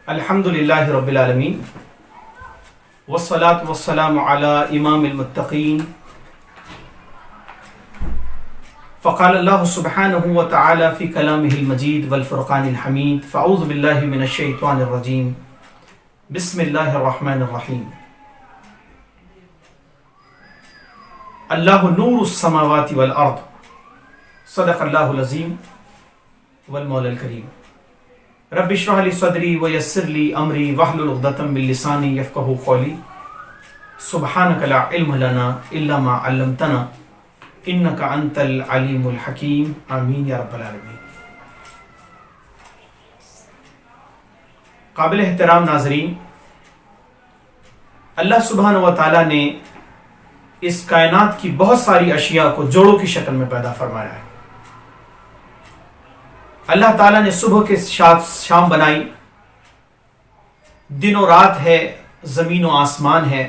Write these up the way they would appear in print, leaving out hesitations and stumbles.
الحمدللہ رب العالمین والصلاة والسلام علی امام المتقین فقال اللہ سبحانہ وتعالی فی کلامہ المجید والفرقان الحمید فاعوذ باللہ من الشیطان الرجیم بسم اللہ الرحمن الرحیم اللہ نور السماوات والارض صدق اللہ العظیم والمولا الکریم رب اشرح لی صدری ویسر لی امری واحلل عقدۃ من لسانی یفقہوا قولی سبحانک لا علم لنا الا ما علمتنا انک انت العلیم الحکیم آمین یا رب العالمین۔ قابل احترام ناظرین، اللہ سبحانہ و تعالیٰ نے اس کائنات کی بہت ساری اشیاء کو جوڑوں کی شکل میں پیدا فرمایا ہے۔ اللہ تعالیٰ نے صبح کے شام بنائی، دن و رات ہے، زمین و آسمان ہے،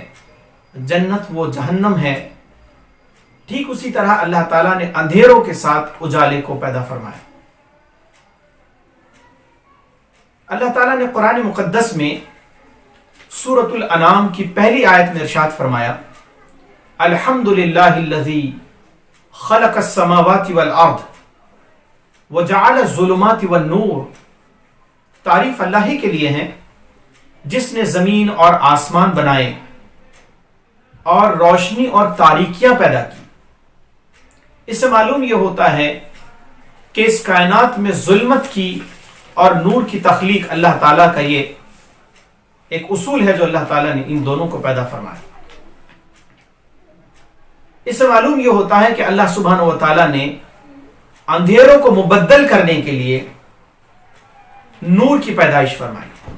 جنت و جہنم ہے۔ ٹھیک اسی طرح اللہ تعالیٰ نے اندھیروں کے ساتھ اجالے کو پیدا فرمایا۔ اللہ تعالیٰ نے قرآن مقدس میں سورۃ الانعام کی پہلی آیت میں ارشاد فرمایا، الحمدللہ الذی خلق السماوات والارض وجعل الظلمات والنور۔ تعریف اللہ ہی کے لیے ہے جس نے زمین اور آسمان بنائے اور روشنی اور تاریکیاں پیدا کی۔ اس سے معلوم یہ ہوتا ہے کہ اس کائنات میں ظلمت کی اور نور کی تخلیق اللہ تعالیٰ کا یہ ایک اصول ہے جو اللہ تعالیٰ نے ان دونوں کو پیدا فرمایا۔ اس سے معلوم یہ ہوتا ہے کہ اللہ سبحانہ و تعالیٰ نے اندھیروں کو مبدل کرنے کے لیے نور کی پیدائش فرمائی۔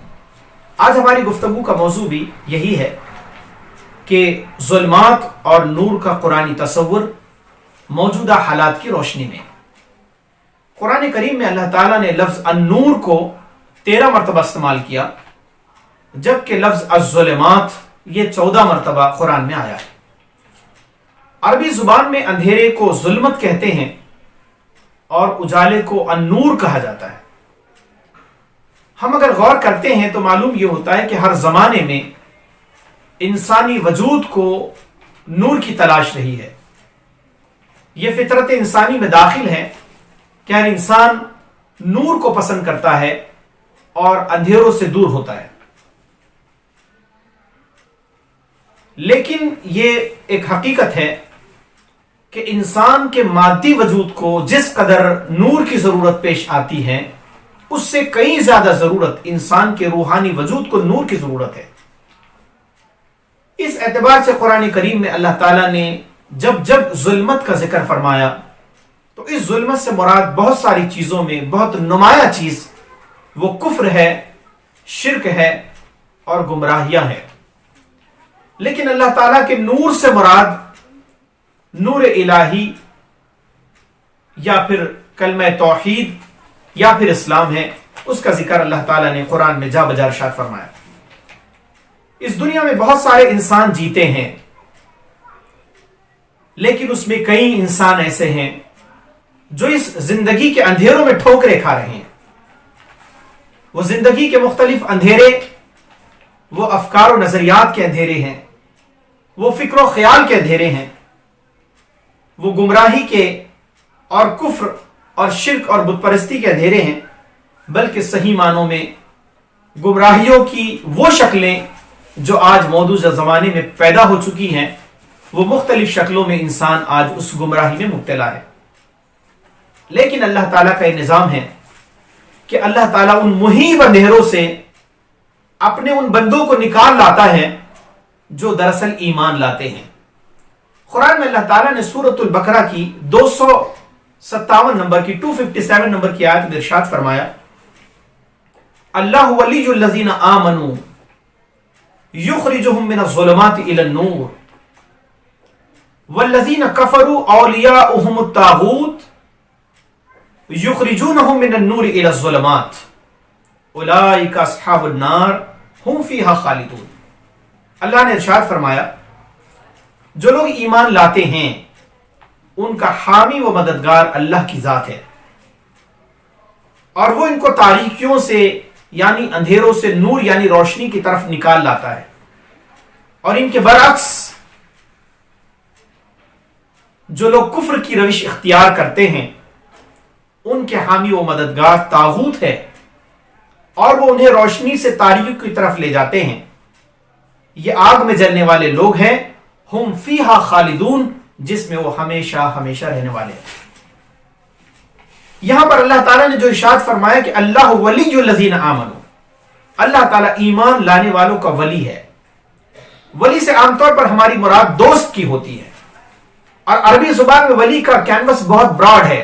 آج ہماری گفتگو کا موضوع بھی یہی ہے کہ ظلمات اور نور کا قرآنی تصور موجودہ حالات کی روشنی میں۔ قرآن کریم میں اللہ تعالیٰ نے لفظ النور کو 13 مرتبہ استعمال کیا، جبکہ لفظ الظلمات یہ 14 مرتبہ قرآن میں آیا ہے۔ عربی زبان میں اندھیرے کو ظلمت کہتے ہیں اور اجالے کو النور کہا جاتا ہے۔ ہم اگر غور کرتے ہیں تو معلوم یہ ہوتا ہے کہ ہر زمانے میں انسانی وجود کو نور کی تلاش رہی ہے۔ یہ فطرت انسانی میں داخل ہے کہ ہر انسان نور کو پسند کرتا ہے اور اندھیروں سے دور ہوتا ہے۔ لیکن یہ ایک حقیقت ہے کہ انسان کے مادی وجود کو جس قدر نور کی ضرورت پیش آتی ہے، اس سے کئی زیادہ ضرورت انسان کے روحانی وجود کو نور کی ضرورت ہے۔ اس اعتبار سے قرآن کریم میں اللہ تعالیٰ نے جب ظلمت کا ذکر فرمایا تو اس ظلمت سے مراد بہت ساری چیزوں میں بہت نمایاں چیز وہ کفر ہے، شرک ہے اور گمراہیاں ہیں۔ لیکن اللہ تعالیٰ کے نور سے مراد نور الہی یا پھر کلمہ توحید یا پھر اسلام ہے۔ اس کا ذکر اللہ تعالیٰ نے قرآن میں جا بجا ارشاد فرمایا۔ اس دنیا میں بہت سارے انسان جیتے ہیں، لیکن اس میں کئی انسان ایسے ہیں جو اس زندگی کے اندھیروں میں ٹھوکریں کھا رہے ہیں۔ وہ زندگی کے مختلف اندھیرے، وہ افکار و نظریات کے اندھیرے ہیں، وہ فکر و خیال کے اندھیرے ہیں، وہ گمراہی کے اور کفر اور شرک اور بت پرستی کے اندھیرے ہیں، بلکہ صحیح معنوں میں گمراہیوں کی وہ شکلیں جو آج موجودہ زمانے میں پیدا ہو چکی ہیں، وہ مختلف شکلوں میں انسان آج اس گمراہی میں مبتلا ہے۔ لیکن اللہ تعالیٰ کا یہ نظام ہے کہ اللہ تعالیٰ ان محیط اندھیروں سے اپنے ان بندوں کو نکال لاتا ہے جو دراصل ایمان لاتے ہیں۔ قرآن میں اللہ تعالیٰ نے سورۃ البقرہ کی 257 نمبر کی 257 نمبر کی آیت میں ارشاد فرمایا، اللہ ولی الذین آمنوا یخرجہم من الظلمات الی النور والذین کفروا اولیاؤہم الطاغوت یخرجونہم من النور الی الظلمات اولئک اصحاب النار ہم فیہا خالدون۔ اللہ نے ارشاد فرمایا، جو لوگ ایمان لاتے ہیں ان کا حامی و مددگار اللہ کی ذات ہے، اور وہ ان کو تاریکیوں سے یعنی اندھیروں سے نور یعنی روشنی کی طرف نکال لاتا ہے. اور ان کے برعکس جو لوگ کفر کی روش اختیار کرتے ہیں ان کے حامی و مددگار طاغوت ہے اور وہ انہیں روشنی سے تاریکی کی طرف لے جاتے ہیں. یہ آگ میں جلنے والے لوگ ہیں، ہم فیہا خالدون، جس میں وہ ہمیشہ ہمیشہ رہنے والے ہیں. یہاں پر اللہ تعالیٰ نے جو ارشاد فرمایا کہ اللہ ولی الذین آمنوا، اللہ تعالیٰ ایمان لانے والوں کا ولی ہے. ولی سے عام طور پر ہماری مراد دوست کی ہوتی ہے، اور عربی زبان میں ولی کا کینوس بہت براڈ ہے.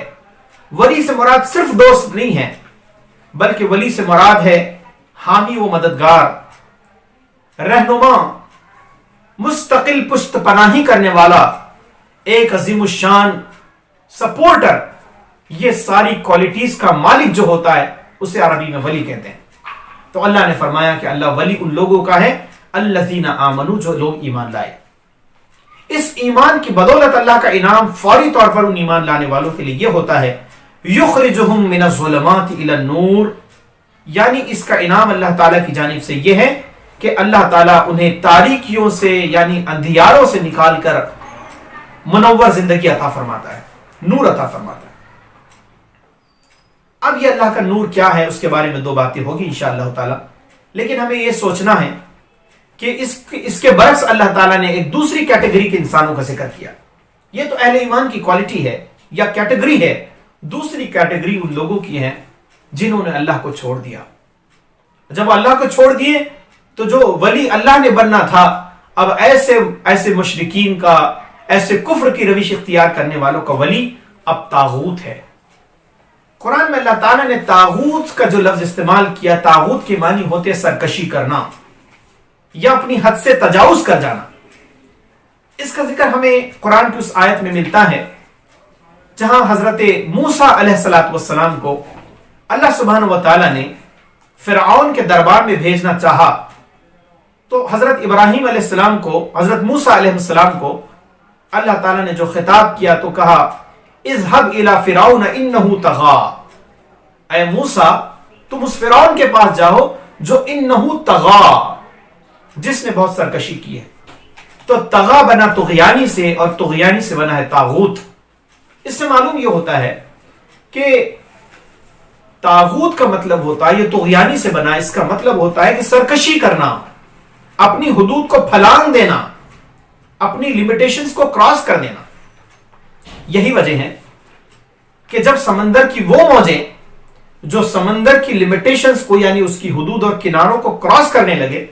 ولی سے مراد صرف دوست نہیں ہے، بلکہ ولی سے مراد ہے حامی و مددگار، رہنما، مستقل پشت پناہی کرنے والا، ایک عظیم الشان سپورٹر. یہ ساری کوالٹیز کا مالک جو ہوتا ہے اسے عربی میں ولی کہتے ہیں. تو اللہ نے فرمایا کہ اللہ ولی ان لوگوں کا ہے الذین آمنوا، جو لوگ ایمان لائے. اس ایمان کی بدولت اللہ کا انعام فوری طور پر ان ایمان لانے والوں کے لیے یہ ہوتا ہے یخرجہم من الظلمات الی النور، یعنی اس کا انعام اللہ تعالیٰ کی جانب سے یہ ہے کہ اللہ تعالیٰ انہیں تاریکیوں سے یعنی اندھیاروں سے نکال کر منور زندگی عطا فرماتا ہے، نور عطا فرماتا ہے. اب یہ اللہ کا نور کیا ہے اس کے بارے میں دو باتیں ہوگی انشاءاللہ تعالیٰ، لیکن ہمیں یہ سوچنا ہے کہ اس کے برعکس اللہ تعالیٰ نے ایک دوسری کیٹیگری کے انسانوں کا ذکر کیا. یہ تو اہل ایمان کی کوالٹی ہے یا کیٹیگری ہے. دوسری کیٹیگری ان لوگوں کی ہے جنہوں نے اللہ کو چھوڑ دیا. جب اللہ کو چھوڑ دیے تو جو ولی اللہ نے بننا تھا اب ایسے مشرکین کا، ایسے کفر کی روش اختیار کرنے والوں کا ولی اب طاغوت ہے. قرآن میں اللہ تعالیٰ نے طاغوت کا جو لفظ استعمال کیا، طاغوت کے معنی ہوتے سرکشی کرنا یا اپنی حد سے تجاوز کر جانا. اس کا ذکر ہمیں قرآن کی اس آیت میں ملتا ہے جہاں حضرت موسیٰ علیہ السلام کو اللہ سبحانہ و تعالیٰ نے فرعون کے دربار میں بھیجنا چاہا. تو حضرت ابراہیم علیہ السلام کو، حضرت موسیٰ علیہ السلام کو اللہ تعالیٰ نے جو خطاب کیا تو کہا اذهب الى فرعون انه طغى، اے موسیٰ تم اس فرعون کے پاس جاؤ جو انه طغى، جس نے بہت سرکشی کی ہے. تو طغى بنا طغیانی سے اور طغیانی سے بنا ہے طاغوت. اس سے معلوم یہ ہوتا ہے کہ طاغوت کا مطلب ہوتا ہے، یہ طغیانی سے بنا، اس کا مطلب ہوتا ہے کہ سرکشی کرنا، اپنی حدود کو پھلانگ دینا، اپنی لیمیٹیشنز کو کراس کر دینا. یہی وجہ ہے کہ جب سمندر کی وہ موجیں جو سمندر کی لیمیٹیشنز کو یعنی اس کی حدود اور کناروں کو کراس کرنے لگے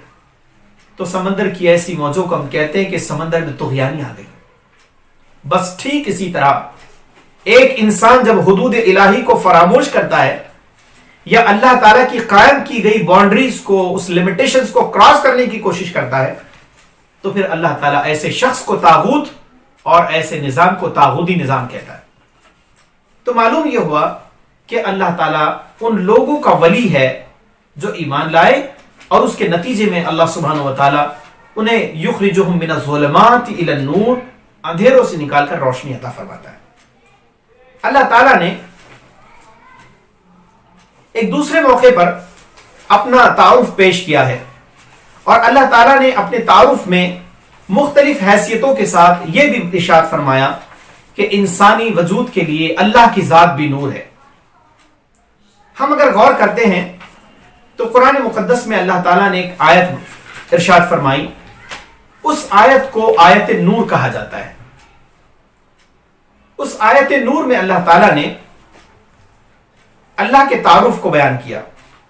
تو سمندر کی ایسی موجوں کو ہم کہتے ہیں کہ سمندر میں طغیانی آ گئی. بس ٹھیک اسی طرح ایک انسان جب حدود الہی کو فراموش کرتا ہے یا اللہ تعالیٰ کی قائم کی گئی باؤنڈریز کو، اس لیمیٹیشنز کو کراس کرنے کی کوشش کرتا ہے تو پھر اللہ تعالیٰ ایسے شخص کو طاغوت اور ایسے نظام کو طاغوتی نظام کہتا ہے. تو معلوم یہ ہوا کہ اللہ تعالیٰ ان لوگوں کا ولی ہے جو ایمان لائے اور اس کے نتیجے میں اللہ سبحانہ و تعالیٰ انہیں یخرجہم من الظلمات الی النور، اندھیروں سے نکال کر روشنی عطا فرماتا ہے. اللہ تعالیٰ نے ایک دوسرے موقع پر اپنا تعارف پیش کیا ہے اور اللہ تعالیٰ نے اپنے تعارف میں مختلف حیثیتوں کے ساتھ یہ بھی ارشاد فرمایا کہ انسانی وجود کے لیے اللہ کی ذات بھی نور ہے. ہم اگر غور کرتے ہیں تو قرآن مقدس میں اللہ تعالیٰ نے ایک آیت ارشاد فرمائی، اس آیت کو آیت نور کہا جاتا ہے. اس آیت نور میں اللہ تعالیٰ نے اللہ کے تعارف کو بیان کیا.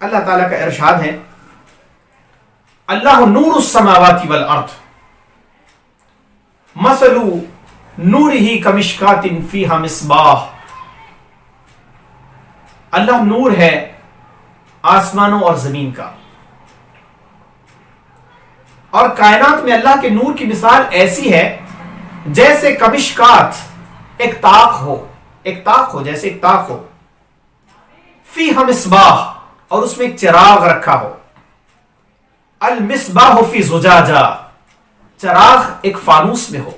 اللہ تعالیٰ کا ارشاد ہے اللہ نور السماوات والارض مثل نورہ کمشکات فیہا مصباح. اللہ نور ہے آسمانوں اور زمین کا، اور کائنات میں اللہ کے نور کی مثال ایسی ہے جیسے کمشکات، ایک طاق ہو جیسے ایک طاق ہو، فیہا مصباح، اور اس میں ایک چراغ رکھا ہو. المصباح فی زجاجہ، چراغ ایک فانوس میں ہو.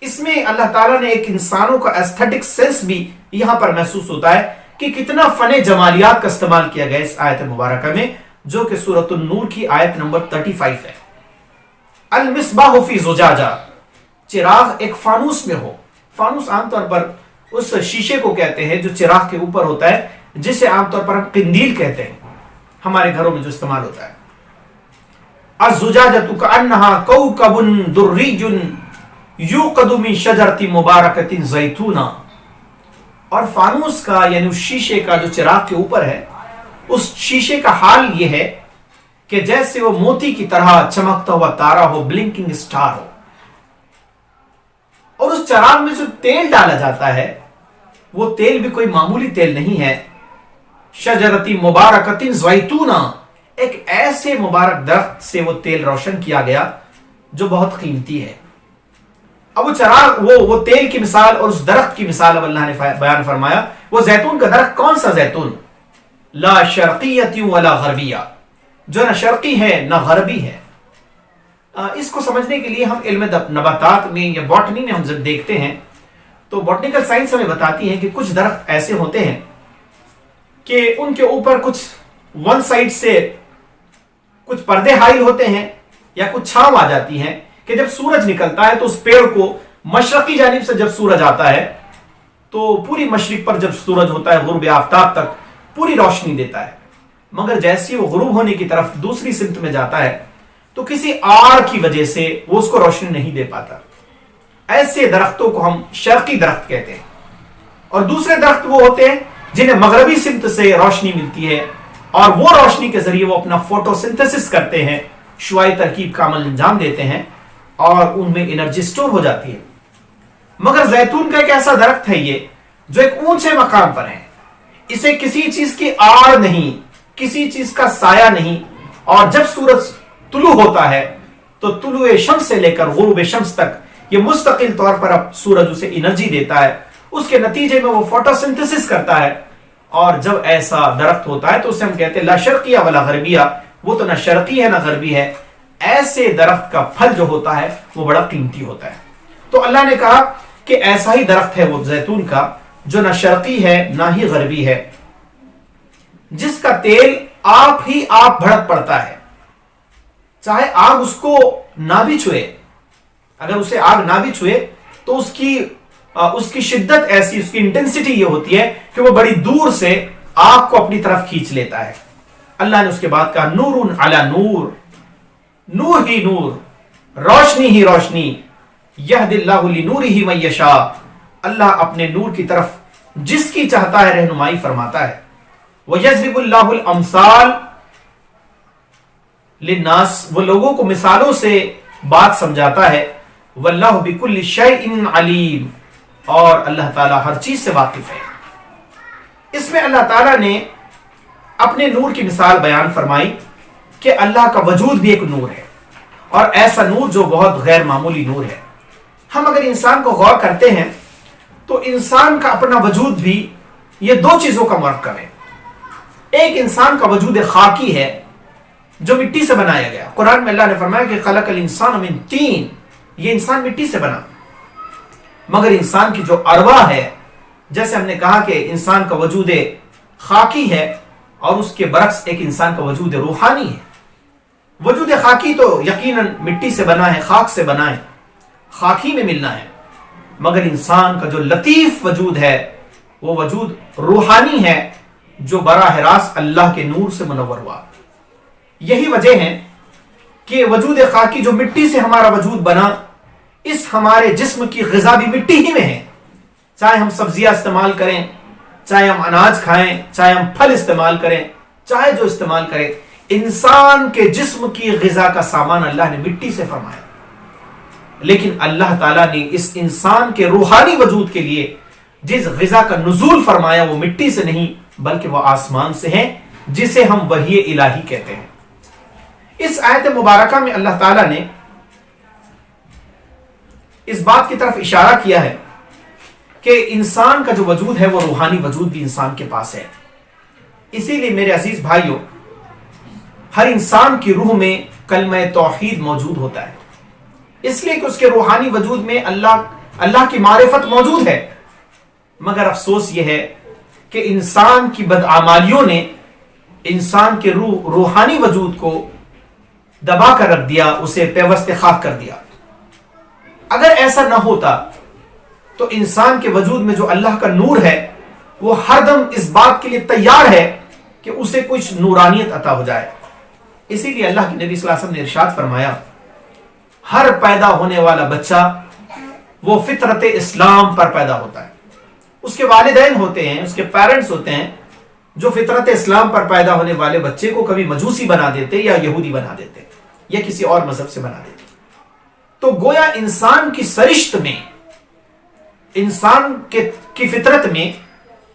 اس میں اللہ تعالیٰ نے ایک انسانوں کا ایستھیٹک سینس بھی یہاں پر محسوس ہوتا ہے کہ کتنا فن جمالیات کا استعمال کیا گیا اس آیت مبارکہ میں، جو کہ سورۃ النور کی آیت نمبر 35 ہے۔ المصباح فی زجاجہ، چراغ ایک فانوس میں ہو۔ فانوس عام طور پر اس شیشے کو کہتے ہیں جو چراغ کے اوپر ہوتا ہے، جسے عام طور پر ہم قندیل کہتے ہیں، ہمارے گھروں میں جو استعمال ہوتا ہے۔ الزجاجۃ کأنها کوکب دری یوقد من شجرۃ مبارکۃ زیتونہ، اور فانوس کا یعنی اس شیشے کا جو چراغ کے اوپر ہے، اس شیشے کا حال یہ ہے کہ جیسے وہ موتی کی طرح چمکتا ہوا تارا ہو، بلنکنگ سٹار ہو۔ اور اس چراغ میں جو تیل ڈالا جاتا ہے وہ تیل بھی کوئی معمولی تیل نہیں ہے۔ شجرۃ مبارکۃ زیتونہ، ایک ایسے مبارک درخت سے وہ تیل روشن کیا گیا جو بہت قیمتی ہے۔ اب وہ چراغ، وہ تیل کی مثال اور اس درخت کی مثال اب اللہ نے بیان فرمایا۔ وہ زیتون کا درخت کون سا زیتون؟ لا شرقیۃ ولا غربیہ، جو نہ شرقی ہے نہ غربی ہے۔ اس کو سمجھنے کے لیے ہم علم نباتات میں یا باٹنی میں ہم جب دیکھتے ہیں تو باٹنیکل سائنس ہمیں بتاتی ہے کہ کچھ درخت ایسے ہوتے ہیں کہ ان کے اوپر کچھ ون سائڈ سے کچھ پردے حائل ہوتے ہیں یا کچھ چھاؤں آ جاتی ہیں کہ جب سورج نکلتا ہے تو اس پیڑ کو مشرقی جانب سے جب سورج آتا ہے تو پوری مشرق پر جب سورج ہوتا ہے غروب آفتاب تک پوری روشنی دیتا ہے، مگر جیسے وہ غروب ہونے کی طرف دوسری سمت میں جاتا ہے تو کسی آڑ کی وجہ سے وہ اس کو روشنی نہیں دے پاتا۔ ایسے درختوں کو ہم شرقی درخت کہتے ہیں۔ اور دوسرے درخت وہ ہوتے ہیں جنہیں مغربی سمت سے روشنی ملتی ہے اور وہ روشنی کے ذریعے وہ اپنا فوٹو سنتھسس کرتے ہیں، شعاعی ترکیب کا عمل انجام دیتے ہیں اور ان میں انرجی سٹور ہو جاتی ہے۔ مگر زیتون کا ایک ایسا درخت ہے یہ جو ایک اونچے مقام پر ہے، اسے کسی چیز کی آڑ نہیں، کسی چیز کا سایہ نہیں، اور جب سورج طلوع ہوتا ہے تو طلوع شمس سے لے کر غروب شمس تک یہ مستقل طور پر اب سورج اسے انرجی دیتا ہے، اس کے نتیجے میں وہ فوٹو سنتھسس کرتا ہے۔ اور جب ایسا درخت ہوتا ہے تو اسے ہم کہتے ہیں لا شرقیہ ولا غربیہ، وہ تو نہ شرقی ہے نہ غربی ہے۔ ایسے درخت کا پھل جو ہوتا ہے وہ بڑا قیمتی ہوتا ہے۔ تو اللہ نے کہا کہ ایسا ہی درخت ہے وہ زیتون کا جو نہ شرقی ہے نہ ہی غربی ہے، جس کا تیل آپ ہی آپ بھڑک پڑتا ہے، چاہے آگ اس کو نہ بھی چھوئے۔ اگر اسے آگ نہ بھی چھوئے تو اس کی شدت ایسی، اس کی انٹینسٹی یہ ہوتی ہے کہ وہ بڑی دور سے آگ کو اپنی طرف کھینچ لیتا ہے۔ اللہ نے اس کے بعد کہا نور علی نور، نور ہی نور، روشنی ہی روشنی، یہد اللہ لنورہ من یشاء، اللہ اپنے نور کی طرف جس کی چاہتا ہے رہنمائی فرماتا ہے۔ وَيَضْرِبُ اللَّهُ الْأَمْثَالَ للناس، وہ لوگوں کو مثالوں سے بات سمجھاتا ہے۔ واللہ بکل شیء علیم، اور اللہ تعالیٰ ہر چیز سے واقف ہے۔ اس میں اللہ تعالیٰ نے اپنے نور کی مثال بیان فرمائی کہ اللہ کا وجود بھی ایک نور ہے، اور ایسا نور جو بہت غیر معمولی نور ہے۔ ہم اگر انسان کو غور کرتے ہیں تو انسان کا اپنا وجود بھی یہ دو چیزوں کا مرکب ہے۔ ایک انسان کا وجود خاکی ہے جو مٹی سے بنایا گیا، قرآن میں اللہ نے فرمایا کہ خلق الانسان من طین، یہ انسان مٹی سے بنا۔ مگر انسان کی جو ارواح ہے، جیسے ہم نے کہا کہ انسان کا وجود خاکی ہے اور اس کے برعکس ایک انسان کا وجود روحانی ہے۔ وجود خاکی تو یقیناً مٹی سے بنا ہے، خاک سے بنا ہے، خاکی میں ملنا ہے، مگر انسان کا جو لطیف وجود ہے وہ وجود روحانی ہے جو براہ راست اللہ کے نور سے منور ہوا۔ یہی وجہ ہے کہ وجود خاکی جو مٹی سے ہمارا وجود بنا، اس ہمارے جسم کی غذا بھی مٹی ہی میں ہے، چاہے ہم سبزیاں استعمال کریں، چاہے ہم اناج کھائیں، چاہے ہم پھل استعمال کریں، چاہے جو استعمال کریں، انسان کے جسم کی غذا کا سامان اللہ نے مٹی سے فرمایا۔ لیکن اللہ تعالیٰ نے اس انسان کے روحانی وجود کے لیے جس غذا کا نزول فرمایا وہ مٹی سے نہیں بلکہ وہ آسمان سے ہے، جسے ہم وحی الہی کہتے ہیں۔ اس آیت مبارکہ میں اللہ تعالیٰ نے اس بات کی طرف اشارہ کیا ہے کہ انسان کا جو وجود ہے وہ روحانی وجود بھی انسان کے پاس ہے۔ اسی لیے میرے عزیز بھائیوں، ہر انسان کی روح میں کلمہ توحید موجود ہوتا ہے، اس لیے کہ اس کے روحانی وجود میں اللہ کی معرفت موجود ہے۔ مگر افسوس یہ ہے کہ انسان کی بدعمالیوں نے انسان کے روحانی وجود کو دبا کر رکھ دیا، اسے پیوست خاک کر دیا۔ اگر ایسا نہ ہوتا تو انسان کے وجود میں جو اللہ کا نور ہے وہ ہر دم اس بات کے لیے تیار ہے کہ اسے کچھ نورانیت عطا ہو جائے۔ اسی لیے اللہ کے نبی صلی اللہ علیہ وسلم نے ارشاد فرمایا، ہر پیدا ہونے والا بچہ وہ فطرت اسلام پر پیدا ہوتا ہے۔ اس کے والدین ہوتے ہیں، اس کے پیرنٹس ہوتے ہیں جو فطرت اسلام پر پیدا ہونے والے بچے کو کبھی مجوسی بنا دیتے یا یہودی بنا دیتے یا کسی اور مذہب سے بنا دیتے۔ تو گویا انسان کی سرشت میں، انسان کی فطرت میں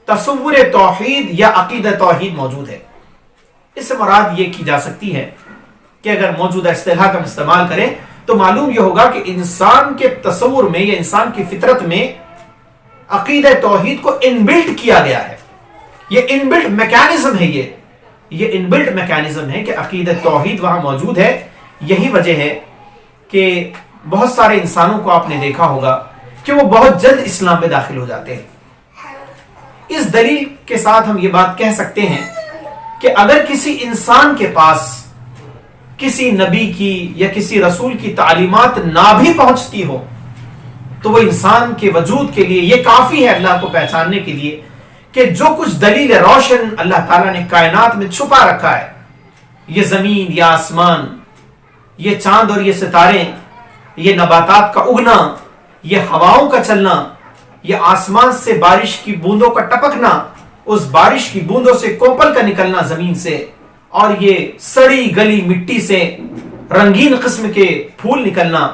تصور توحید یا عقیدہ توحید موجود ہے۔ اس سے مراد یہ کی جا سکتی ہے کہ اگر موجودہ اصطلاح کا استعمال کریں تو معلوم یہ ہوگا کہ انسان کے تصور میں یا انسان کی فطرت میں عقیدہ توحید کو انبلٹ کیا گیا ہے۔ یہ انبلٹ میکانزم ہے، یہ انبلٹ میکانزم ہے کہ عقیدہ توحید وہاں موجود ہے۔ یہی وجہ ہے کہ بہت سارے انسانوں کو آپ نے دیکھا ہوگا کہ وہ بہت جلد اسلام میں داخل ہو جاتے ہیں۔ اس دلیل کے ساتھ ہم یہ بات کہہ سکتے ہیں کہ اگر کسی انسان کے پاس کسی نبی کی یا کسی رسول کی تعلیمات نہ بھی پہنچتی ہو تو وہ انسان کے وجود کے لیے یہ کافی ہے اللہ کو پہچاننے کے لیے کہ جو کچھ دلیل روشن اللہ تعالیٰ نے کائنات میں چھپا رکھا ہے، یہ زمین یا آسمان، یہ چاند اور یہ ستارے، یہ نباتات کا اگنا، یہ ہواؤں کا چلنا، یہ آسمان سے بارش کی بوندوں کا ٹپکنا، اس بارش کی بوندوں سے کوپل کا نکلنا زمین سے، اور یہ سڑی گلی مٹی سے رنگین قسم کے پھول نکلنا،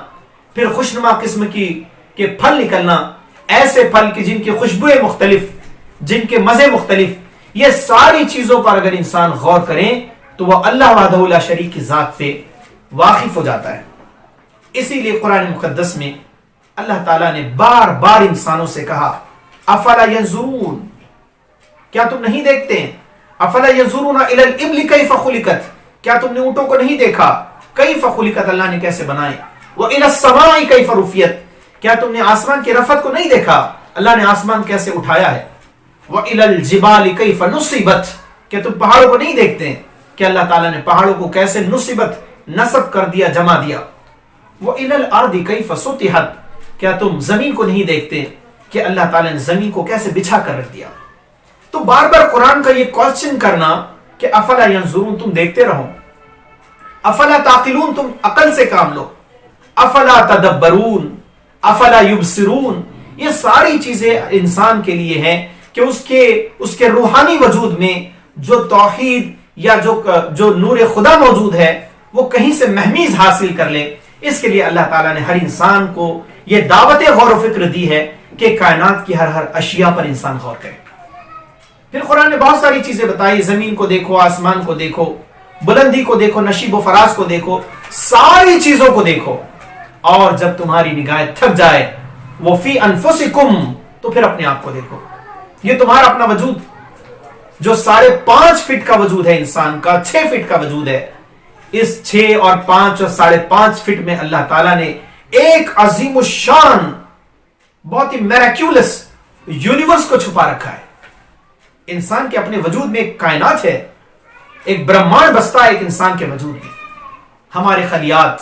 پھر خوشنما قسم کے پھل نکلنا، ایسے پھل کہ جن کی خوشبوئیں مختلف، جن کے مزے مختلف، یہ ساری چیزوں پر اگر انسان غور کریں تو وہ اللہ وحدہ لا شریک کی ذات سے واقف ہو جاتا ہے۔ اسی لیے قرآن مقدس میں اللہ تعالیٰ نے بار بار انسانوں سے کہا، افلا ینظرون، کیا تم نہیں دیکھتے ہیں؟ افلا ینظرون الی الابل کیف خلقت، کیا تم نے اونٹوں کو نہیں دیکھا کیف خلقت، اللہ نے کیسے بنائے؟ والی السماء کیف رفعت، کیا تم نے آسمان کی رفعت کو نہیں دیکھا، اللہ نے آسمان کیسے اٹھایا ہے؟ والی الجبال کیف نصبت، کیا تم پہاڑوں کو نہیں دیکھتے ہیں کہ اللہ تعالیٰ نے پہاڑوں کو کیسے نصب کر دیا، جمع دیا؟ والی الارض کیف سطحت، کیا تم زمین کو نہیں دیکھتے کہ اللہ تعالیٰ نے زمین کو کیسے بچھا کر رکھ دیا؟ تو بار بار قرآن کا یہ کوسچن کرنا کہ افلا ینظرون، تم دیکھتے رہو، افلا تعقلون، تم عقل سے کام لو، افلا تدبرون، افلا یبصرون، یہ ساری چیزیں انسان کے لیے ہیں کہ اس کے روحانی وجود میں جو توحید یا جو نور خدا موجود ہے وہ کہیں سے مہمیز حاصل کر لے۔ اس کے لیے اللہ تعالیٰ نے ہر انسان کو یہ دعوت غور و فکر دی ہے کہ کائنات کی ہر اشیاء پر انسان غور کرے۔ پھر قرآن نے بہت ساری چیزیں بتائی، زمین کو دیکھو، آسمان کو دیکھو، بلندی کو دیکھو، نشیب و فراز کو دیکھو، ساری چیزوں کو دیکھو، اور جب تمہاری نگاہیں تھک جائے وہ فی انفسکم، تو پھر اپنے آپ کو دیکھو۔ یہ تمہارا اپنا وجود جو 5.5 فٹ کا وجود ہے، انسان کا 6 فٹ کا وجود ہے، اس 6 اور 5 اور 5.5 فٹ میں اللہ تعالیٰ نے ایک عظیم الشان، بہت ہی میریکیولس یونیورس کو چھپا رکھا ہے۔ انسان کے اپنے وجود میں ایک کائنات ہے، ایک برہمانڈ بستا ہے ایک انسان کے وجود میں۔ ہمارے خلیات،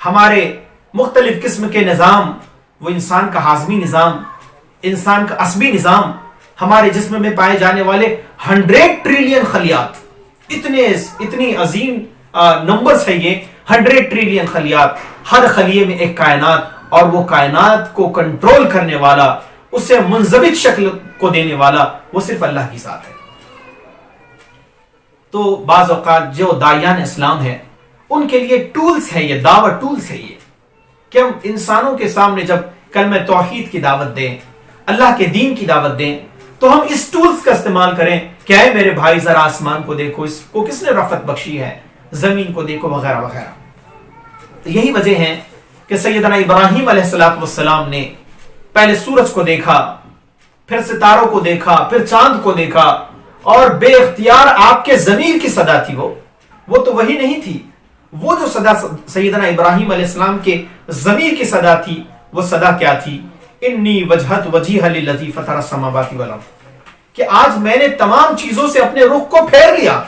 ہمارے مختلف قسم کے نظام، وہ انسان کا ہاضمی نظام، انسان کا عصبی نظام، ہمارے جسم میں پائے جانے والے 100 ٹریلین خلیات، اتنی عظیم نمبرز ہے یہ 100 ٹریلین خلیات، ہر خلیے میں ایک کائنات، اور وہ کائنات کو کنٹرول کرنے والا، اسے منضبط شکل کو دینے والا وہ صرف اللہ کی ذات ہے۔ تو بعض اوقات جو داعیان اسلام ہے ان کے لیے ٹولز ہے، یہ دعوت ٹولز ہے یہ، کہ ہم انسانوں کے سامنے جب کلمہ توحید کی دعوت دیں، اللہ کے دین کی دعوت دیں، تو ہم اس ٹولز کا استعمال کریں کہ اے میرے بھائی ذرا آسمان کو دیکھو، اس کو کس نے رفعت بخشی ہے، زمین کو دیکھو، وغیرہ وغیرہ۔ تو یہی وجہ ہے کہ سیدنا ابراہیم علیہ السلام نے پہلے سورج کو دیکھا، پھر ستاروں کو دیکھا، پھر چاند کو دیکھا، اور بے اختیار آپ کے ضمیر کی صدا تھی، وہ تو وہی نہیں تھی، وہ جو صدا سیدنا ابراہیم علیہ السلام کے ضمیر کی صدا تھی، وہ صدا کیا تھی؟ انی وجہت وجیہ للذی فطر السماوات والارض، کہ آج میں نے تمام چیزوں سے اپنے رخ کو پھیر لیا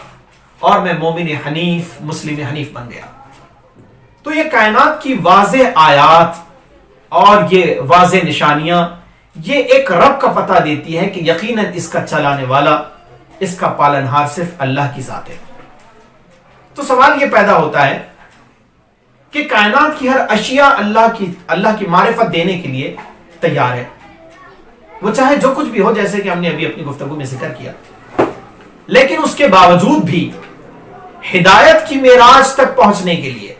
اور میں مومن حنیف، مسلم حنیف بن گیا۔ تو یہ کائنات کی واضح آیات اور یہ واضح نشانیاں یہ ایک رب کا پتہ دیتی ہے کہ یقیناً اس کا چلانے والا، اس کا پالنہار صرف اللہ کی ذات ہے۔ تو سوال یہ پیدا ہوتا ہے کہ کائنات کی ہر اشیاء اللہ کی معرفت دینے کے لیے تیار ہے، وہ چاہے جو کچھ بھی ہو، جیسے کہ ہم نے ابھی اپنی گفتگو میں ذکر کیا، لیکن اس کے باوجود بھی ہدایت کی معراج تک پہنچنے کے لیے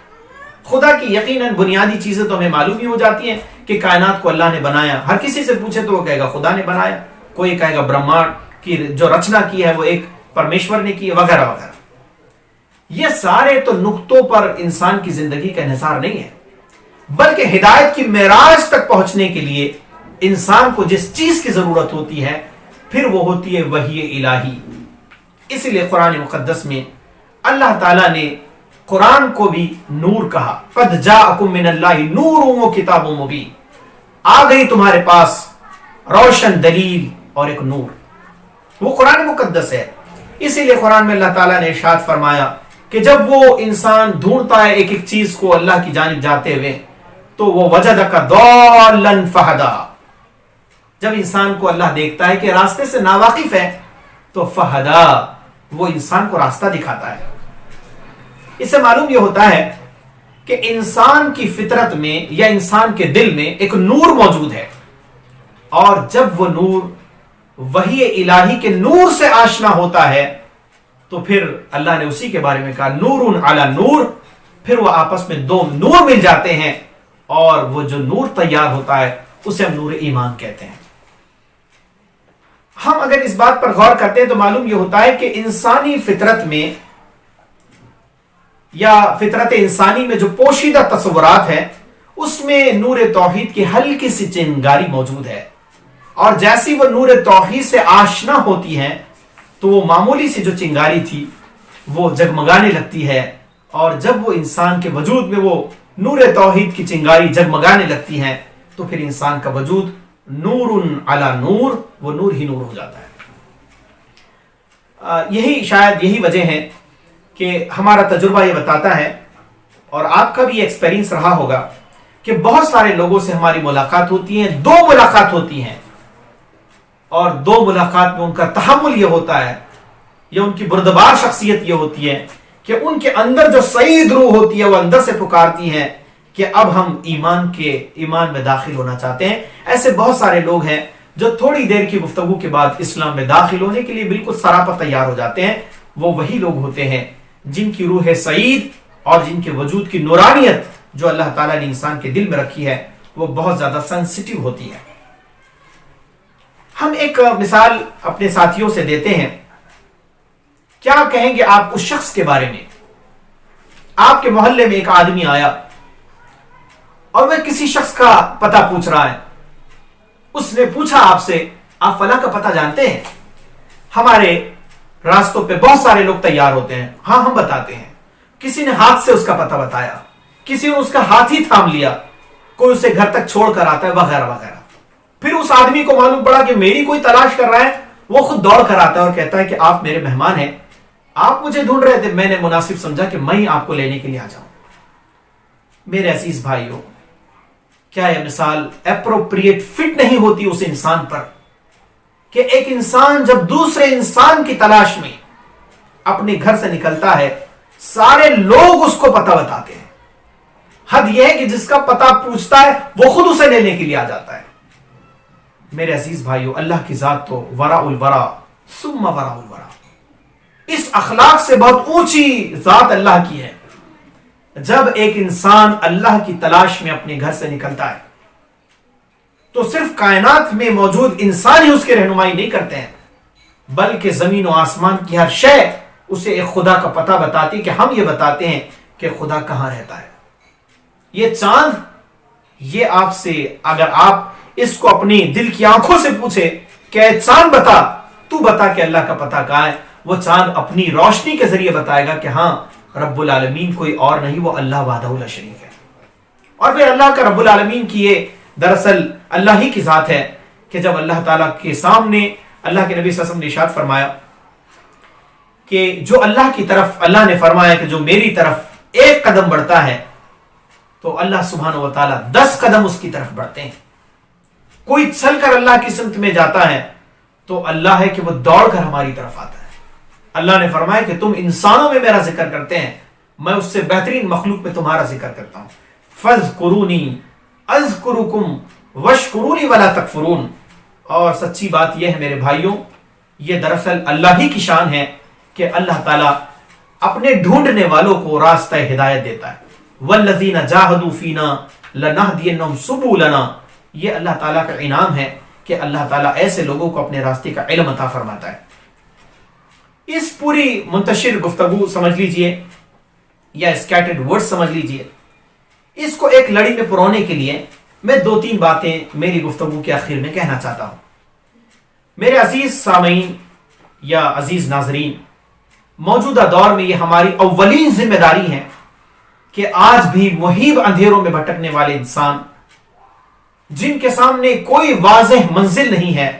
خدا کی یقیناً بنیادی چیزیں تو ہمیں معلوم ہی ہو جاتی ہیں کہ کائنات کو اللہ نے بنایا۔ ہر کسی سے پوچھے تو وہ کہے گا خدا نے بنایا، کوئی کہے گا برہمانڈ کی جو رچنا کی ہے وہ ایک پرمیشور نے کی ہے، وغیرہ وغیرہ۔ یہ سارے تو نقطوں پر انسان کی زندگی کا انحصار نہیں ہے، بلکہ ہدایت کی معراج تک پہنچنے کے لیے انسان کو جس چیز کی ضرورت ہوتی ہے پھر وہ ہوتی ہے وحی الہی۔ اسی لیے قرآن مقدس میں اللہ تعالیٰ نے قرآن کو بھی نور کہا، قد جاءکم من اللہ نور و کتاب مبین، آ گئی تمہارے پاس روشن دلیل اور ایک نور، وہ قرآن مقدس ہے۔ اسی لیے قرآن میں اللہ تعالیٰ نے ارشاد فرمایا کہ جب وہ انسان ڈھونڈتا ہے ایک ایک چیز کو اللہ کی جانب جاتے ہوئے تو وہ وجدک ضالا فہدا، جب انسان کو اللہ دیکھتا ہے کہ راستے سے ناواقف ہے تو فہدا، وہ انسان کو راستہ دکھاتا ہے۔ اس سے معلوم یہ ہوتا ہے کہ انسان کی فطرت میں یا انسان کے دل میں ایک نور موجود ہے، اور جب وہ نور وحی الہی کے نور سے آشنا ہوتا ہے تو پھر اللہ نے اسی کے بارے میں کہا نور علی نور، پھر وہ آپس میں دو نور مل جاتے ہیں اور وہ جو نور تیار ہوتا ہے اسے ہم نور ایمان کہتے ہیں۔ ہم اگر اس بات پر غور کرتے ہیں تو معلوم یہ ہوتا ہے کہ انسانی فطرت میں یا فطرت انسانی میں جو پوشیدہ تصورات ہیں اس میں نور توحید کی ہلکی سی چنگاری موجود ہے، اور جیسی وہ نور توحید سے آشنا ہوتی ہیں تو وہ معمولی سی جو چنگاری تھی وہ جگمگانے لگتی ہے، اور جب وہ انسان کے وجود میں وہ نور توحید کی چنگاری جگمگانے لگتی ہے تو پھر انسان کا وجود نور علی نور، وہ نور ہی نور ہو جاتا ہے۔ شاید یہی وجہ ہے کہ ہمارا تجربہ یہ بتاتا ہے، اور آپ کا بھی ایکسپیرینس رہا ہوگا، کہ بہت سارے لوگوں سے ہماری ملاقات ہوتی ہے، دو ملاقات ہوتی ہیں، اور دو ملاقات میں ان کا تحمل یہ ہوتا ہے یا ان کی بردبار شخصیت یہ ہوتی ہے کہ ان کے اندر جو سعید روح ہوتی ہے وہ اندر سے پکارتی ہے کہ اب ہم ایمان میں داخل ہونا چاہتے ہیں۔ ایسے بہت سارے لوگ ہیں جو تھوڑی دیر کی گفتگو کے بعد اسلام میں داخل ہونے کے لیے بالکل سراپا تیار ہو جاتے ہیں۔ وہ وہی لوگ ہوتے ہیں جن کی روح سعید اور جن کے وجود کی نورانیت جو اللہ تعالیٰ نے انسان کے دل میں رکھی ہے وہ بہت زیادہ سینسٹیو ہوتی ہے۔ ہم ایک مثال اپنے ساتھیوں سے دیتے ہیں، کیا کہیں گے آپ اس شخص کے بارے میں؟ آپ کے محلے میں ایک آدمی آیا اور وہ کسی شخص کا پتہ پوچھ رہا ہے، اس نے پوچھا آپ سے آپ فلاں کا پتہ جانتے ہیں؟ ہمارے راستوں پہ بہت سارے لوگ تیار ہوتے ہیں، ہاں ہم بتاتے ہیں۔ کسی نے ہاتھ سے اس کا پتہ بتایا، کسی نے اس کا ہاتھ ہی تھام لیا، کوئی اسے گھر تک چھوڑ کر آتا ہے، وغیرہ وغیرہ۔ پھر اس آدمی کو معلوم پڑا کہ میری کوئی تلاش کر رہا ہے، وہ خود دوڑ کر آتا ہے اور کہتا ہے کہ آپ میرے مہمان ہیں، آپ مجھے ڈھونڈ رہے تھے، میں نے مناسب سمجھا کہ میں ہی آپ کو لینے کے لیے آ جاؤں۔ میرے عزیز بھائیوں، کیا یہ مثال اپروپریٹ فٹ نہیں ہوتی اس انسان پر کہ ایک انسان جب دوسرے انسان کی تلاش میں اپنے گھر سے نکلتا ہے سارے لوگ اس کو پتہ بتاتے ہیں، حد یہ ہے کہ جس کا پتہ پوچھتا ہے وہ خود اسے لینے کے لیے آ جاتا ہے۔ میرے عزیز بھائیوں، اللہ کی ذات تو وراء الورا ثم وراء الورا، اس اخلاق سے بہت اونچی ذات اللہ کی ہے۔ جب ایک انسان اللہ کی تلاش میں اپنے گھر سے نکلتا ہے تو صرف کائنات میں موجود انسان ہی اس کی رہنمائی نہیں کرتے ہیں، بلکہ زمین و آسمان کی ہر شے اسے ایک خدا کا پتہ بتاتی کہ ہم یہ بتاتے ہیں کہ خدا کہاں رہتا ہے۔ یہ چاند، یہ آپ سے اگر آپ اس کو اپنی دل کی آنکھوں سے پوچھے کہ اے چاند بتا، تو بتا کہ اللہ کا پتہ کہاں ہے، وہ چاند اپنی روشنی کے ذریعے بتائے گا کہ ہاں رب العالمین کوئی اور نہیں، وہ اللہ وحدہ لا شریک ہے۔ اور پھر اللہ کا رب العالمین کی یہ دراصل اللہ ہی کی ذات ہے کہ جب اللہ تعالیٰ کے سامنے اللہ کے نبی صلی اللہ علیہ وسلم نے ارشاد فرمایا کہ جو اللہ کی طرف، اللہ نے فرمایا کہ جو میری طرف ایک قدم بڑھتا ہے تو اللہ سبحانہ و تعالیٰ 10 قدم اس کی طرف بڑھتے ہیں. کوئی چل کر اللہ کی سمت میں جاتا ہے تو اللہ ہے کہ وہ دوڑ کر ہماری طرف آتا ہے. اللہ نے فرمایا کہ تم انسانوں میں میرا ذکر کرتے ہیں، میں اس سے بہترین مخلوق میں تمہارا ذکر کرتا ہوں. فَاذْكُرُونِي أَذْكُرُكُمْ وَاشْكُرُونِي وَلَا تَكْفُرُونَ. اور سچی بات یہ ہے میرے بھائیوں، یہ دراصل اللہ ہی کی شان ہے کہ اللہ تعالیٰ اپنے ڈھونڈنے والوں کو راستہ ہدایت دیتا ہے. وَالَّذِينَ جَاهَدُوا فِينَا لَنَهْدِيَنَّهُمْ سُبُلَنَا. یہ اللہ تعالیٰ کا انعام ہے کہ اللہ تعالیٰ ایسے لوگوں کو اپنے راستے کا علم عطا فرماتا ہے. اس پوری منتشر گفتگو سمجھ لیجئے یا اسکیٹرڈ ورڈ سمجھ لیجئے، اس کو ایک لڑی میں پرونے کے لیے میں 2-3 باتیں میری گفتگو کے آخر میں کہنا چاہتا ہوں. میرے عزیز سامعین یا عزیز ناظرین، موجودہ دور میں یہ ہماری اولین ذمہ داری ہے کہ آج بھی مہیب اندھیروں میں بھٹکنے والے انسان جن کے سامنے کوئی واضح منزل نہیں ہے،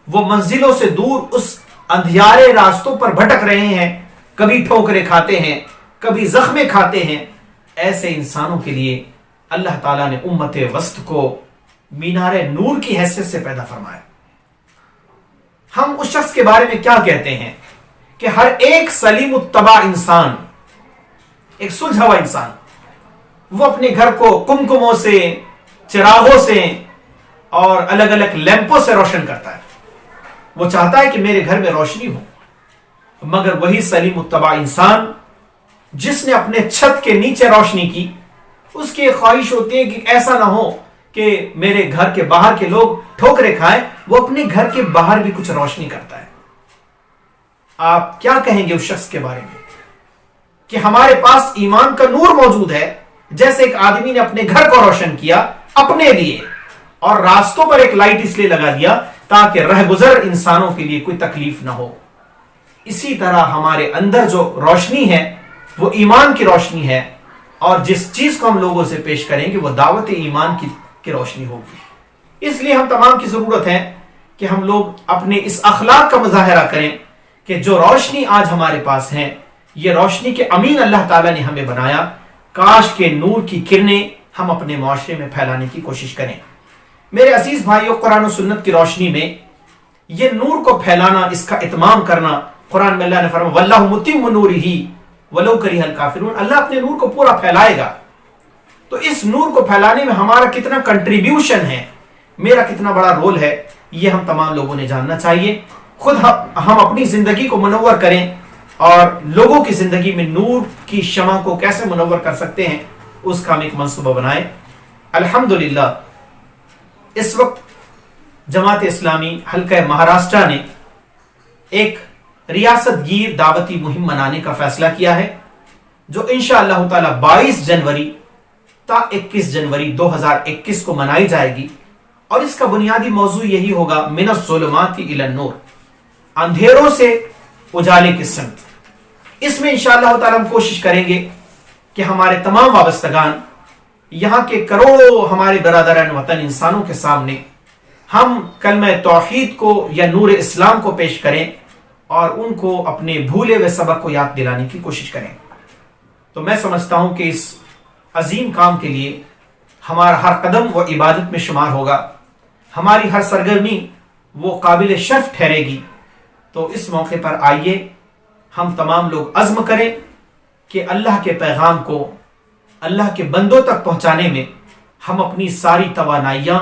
وہ منزلوں سے دور اس اندھیارے راستوں پر بھٹک رہے ہیں، کبھی ٹھوکریں کھاتے ہیں، کبھی زخمیں کھاتے ہیں. ایسے انسانوں کے لیے اللہ تعالیٰ نے امت وسط کو مینار نور کی حیثیت سے پیدا فرمایا. ہم اس شخص کے بارے میں کیا کہتے ہیں کہ ہر ایک سلیم الطبع انسان، ایک سلجھا ہوا انسان، وہ اپنے گھر کو کمکموں سے، چراغوں سے اور الگ الگ لیمپوں سے روشن کرتا ہے. وہ چاہتا ہے کہ میرے گھر میں روشنی ہو. مگر وہی سلیم الطبع انسان جس نے اپنے چھت کے نیچے روشنی کی، اس کی خواہش ہوتی ہے کہ ایسا نہ ہو کہ میرے گھر کے باہر کے لوگ ٹھوکریں کھائیں، وہ اپنے گھر کے باہر بھی کچھ روشنی کرتا ہے. آپ کیا کہیں گے اس شخص کے بارے میں کہ ہمارے پاس ایمان کا نور موجود ہے، جیسے ایک آدمی نے اپنے گھر کو روشن کیا اپنے لیے اور راستوں پر ایک لائٹ اس لیے لگا دیا تاکہ رہ گزر انسانوں کے لیے کوئی تکلیف نہ ہو. اسی طرح ہمارے اندر جو روشنی ہے وہ ایمان کی روشنی ہے، اور جس چیز کو ہم لوگوں سے پیش کریں گے وہ دعوت ایمان کی روشنی ہوگی. اس لیے ہم تمام کی ضرورت ہے کہ ہم لوگ اپنے اس اخلاق کا مظاہرہ کریں کہ جو روشنی آج ہمارے پاس ہے، یہ روشنی کے امین اللہ تعالیٰ نے ہمیں بنایا. کاش کے نور کی کرنیں ہم اپنے معاشرے میں پھیلانے کی کوشش کریں. میرے عزیز بھائیوں، قرآن و سنت کی روشنی میں یہ نور کو پھیلانا، اس کا اتمام کرنا، قرآن میں اللہ نے فرمایا وَاللَّهُ مُتِمُّ نُورِهِ وَلَوْ كَرِهَ الْكَافِرُونَ. اللہ اپنے نور کو پورا پھیلائے گا. تو اس نور کو پھیلانے میں ہمارا کتنا کنٹریبیوشن ہے، میرا کتنا بڑا رول ہے، یہ ہم تمام لوگوں نے جاننا چاہیے. خود ہم اپنی زندگی کو منور کریں اور لوگوں کی زندگی میں نور کی شمع کو کیسے منور کر سکتے ہیں، اس کا ہم ایک منصوبہ بنائیں. الحمدللہ اس وقت جماعت اسلامی حلقہ مہاراشٹرا نے ایک ریاست گیر دعوتی مہم منانے کا فیصلہ کیا ہے، جو انشاءاللہ تعالی 22 جنوری تا 21 جنوری 2021 کو منائی جائے گی. اور اس کا بنیادی موضوع یہی ہوگا من الظلمات الی النور، اندھیروں سے اجالے کی سمت. اس میں انشاءاللہ تعالی ہم کوشش کریں گے کہ ہمارے تمام وابستگان، یہاں کے کروڑوں ہمارے برادران وطن انسانوں کے سامنے ہم کلمہ توحید کو یا نور اسلام کو پیش کریں اور ان کو اپنے بھولے ہوئے سبق کو یاد دلانے کی کوشش کریں. تو میں سمجھتا ہوں کہ اس عظیم کام کے لیے ہمارا ہر قدم وہ عبادت میں شمار ہوگا، ہماری ہر سرگرمی وہ قابل شرف ٹھہرے گی. تو اس موقع پر آئیے ہم تمام لوگ عزم کریں کہ اللہ کے پیغام کو اللہ کے بندوں تک پہنچانے میں ہم اپنی ساری توانائیاں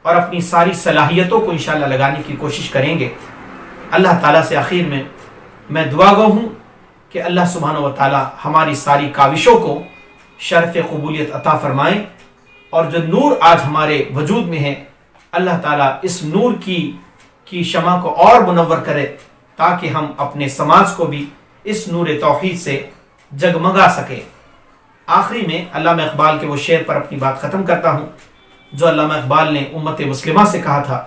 اور اپنی ساری صلاحیتوں کو انشاءاللہ لگانے کی کوشش کریں گے. اللہ تعالیٰ سے آخر میں میں دعا گو ہوں کہ اللہ سبحانہ و تعالیٰ ہماری ساری کاوشوں کو شرف قبولیت عطا فرمائیں، اور جو نور آج ہمارے وجود میں ہے اللہ تعالیٰ اس نور کی شمع کو اور منور کرے تاکہ ہم اپنے سماج کو بھی اس نور توحید سے جگمگا سکے. آخری میں علامہ اقبال کے وہ شعر پر اپنی بات ختم کرتا ہوں جو علامہ اقبال نے امت مسلمہ سے کہا تھا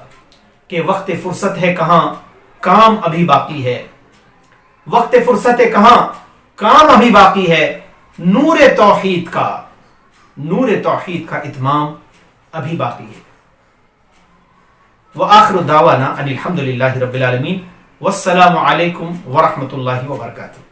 کہ وقت فرصت ہے کہاں کام ابھی باقی ہے، وقت فرصت ہے کہاں کام ابھی باقی ہے، نور توحید کا اتمام ابھی باقی ہے. وآخر دعوانا ان الحمد للہ رب العالمین، والسلام علیکم ورحمۃ اللہ وبرکاتہ۔